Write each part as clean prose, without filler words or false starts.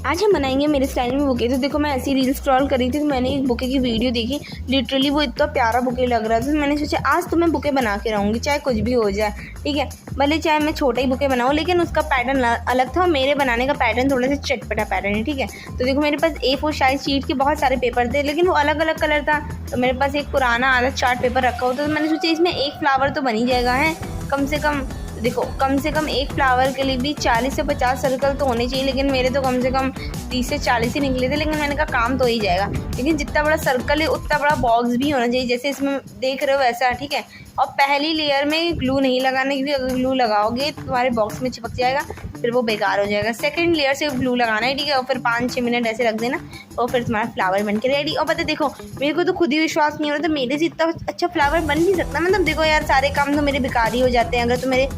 आज हम बनाएंगे मेरे स्टाइल में बुके। तो देखो मैं ऐसी रील स्क्रॉल कर रही थी तो मैंने एक बुके की वीडियो देखी। लिटरली वो इतना प्यारा बुके लग रहा था तो मैंने सोचा आज तो मैं बुके बना के रहूँगी, चाहे कुछ भी हो जाए, ठीक है। भले चाहे मैं छोटा ही बुके बनाऊँ, लेकिन उसका पैटर्न अलग था और मेरे बनाने का पैटर्न थोड़ा सा चटपटा पैटर्न है, ठीक है। तो देखो मेरे पास A4 साइज शीट के बहुत सारे पेपर थे, लेकिन वो अलग अलग कलर था। तो मेरे पास एक पुराना आधा चार्ट पेपर रखा हुआ था, तो मैंने सोचा इसमें एक फ्लावर तो बन ही जाएगा है कम से कम एक फ्लावर के लिए भी 40 से 50 सर्कल तो होने चाहिए, लेकिन मेरे तो कम से कम 30 से 40 ही निकले थे। लेकिन मैंने कहा काम तो हो ही जाएगा, लेकिन जितना बड़ा सर्कल है उतना बड़ा बॉक्स भी होना चाहिए, जैसे इसमें देख रहे हो वैसा, ठीक है। और पहली लेयर में ग्लू नहीं लगाने की, अगर ग्लू लगाओगे तो तुम्हारे बॉक्स में चिपक जाएगा, फिर वो बेकार हो जाएगा। सेकंड लेयर से ग्लू लगाना है, ठीक है, और फिर 5-6 मिनट ऐसे रख देना और फिर तुम्हारा फ्लावर बन के रेडी। और पता देखो मेरे को तो खुद ही विश्वास नहीं हो रहा था मेरे से इतना अच्छा फ्लावर बन नहीं सकता। मतलब देखो यार, सारे काम तो मेरे बेकार ही हो जाते हैं। अगर तो मेरे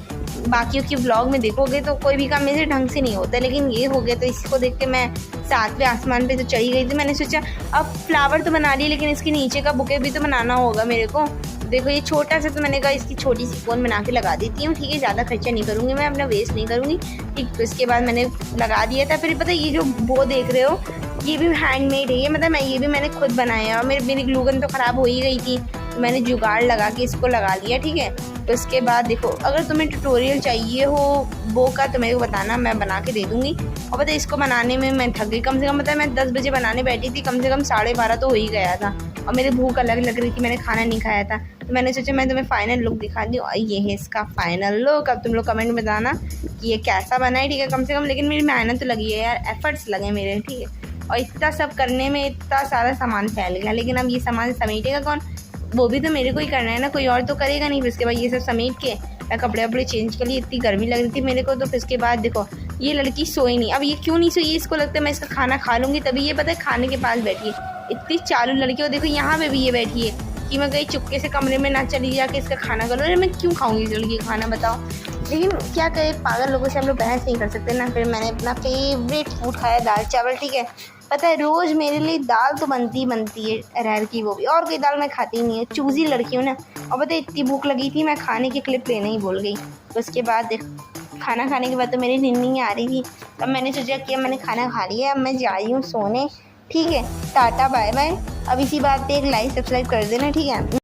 बाकियों की व्लॉग में देखोगे तो कोई भी काम मेरे ढंग से नहीं होता, लेकिन ये हो गया। तो इसको देख के मैं 7वें आसमान पे तो चढ़ी गई थी। मैंने सोचा अब फ्लावर तो बना ली, लेकिन इसके नीचे का बुके भी तो बनाना होगा मेरे को। देखो ये छोटा सा, तो मैंने कहा इसकी छोटी सी कोन बना के लगा देती हूँ, ठीक है। ज़्यादा खर्चा नहीं करूँगी मैं, अपना वेस्ट नहीं करूँगी, ठीक। तो इसके बाद मैंने लगा दिया था। फिर पता है ये जो वो देख रहे हो ये भी हैंडमेड है, ये मतलब ये भी मैंने खुद बनाया। और मेरी ग्लूगन तो ख़राब हो ही गई थी, तो मैंने जुगाड़ लगा के इसको लगा लिया, ठीक है। तो इसके बाद देखो अगर तुम्हें ट्यूटोरियल चाहिए हो वो का तो मेरे को बताना, मैं बना के दे दूँगी। और पता है इसको बनाने में मैं थक गई, कम से कम मतलब मैं 10 बजे बनाने बैठी थी, कम से कम 12:30 तो हो ही गया था। और मेरी भूख अलग लग रही थी, मैंने खाना नहीं खाया था। तो मैंने सोचा मैं तुम्हें फ़ाइनल लुक दिखा दी, और ये है इसका फ़ाइनल लुक। अब तुम लोग कमेंट में बताना कि ये कैसा बना है, ठीक है। कम से कम लेकिन मेरी मेहनत तो लगी है यार, एफर्ट्स लगे मेरे, ठीक है। और इतना सब करने में इतना सारा सामान फैल गया, लेकिन अब ये सामान समेटेगा कौन? वो भी तो मेरे को ही करना है ना, कोई और तो करेगा नहीं। फिर उसके बाद ये सब समेट के मैं कपड़े वपड़े चेंज कर लिए। इतनी गर्मी लग रही थी मेरे को। तो फिर उसके बाद देखो ये लड़की सोई नहीं। अब ये क्यों नहीं सोई, इसको लगता है मैं इसका खाना खा लूँगी, तभी ये पता है खाने के पास बैठी है। इतनी चालू लड़की, और देखो यहाँ पे भी ये बैठी है कि मैं कहीं चुपके से कमरे में ना चली जाके इसका खाना कर लूँ। अरे मैं क्यों खाऊंगी इस लड़की का खाना, बताओ। लेकिन क्या करें, पागल लोगों से हम लोग बहस नहीं कर सकते ना। फिर मैंने अपना फेवरेट फूड खाया, दाल चावल, ठीक है। पता है रोज़ मेरे लिए दाल तो बनती है अरहर की, वो भी, और कोई दाल मैं खाती ही नहीं है, चूज़ी लड़की हूँ ना। और पता है इतनी भूख लगी थी मैं खाने की क्लिप लेने ही भूल गई। तो उसके बाद देख खाना खाने के बाद तो मेरी नींद नहीं आ रही थी। तब मैंने सोचा कि अब मैंने खाना खा लिया, अब मैं जा रही हूँ सोने, ठीक है। Tata bye bye. अब इसी बात पे एक लाइक सब्सक्राइब कर देना, ठीक है।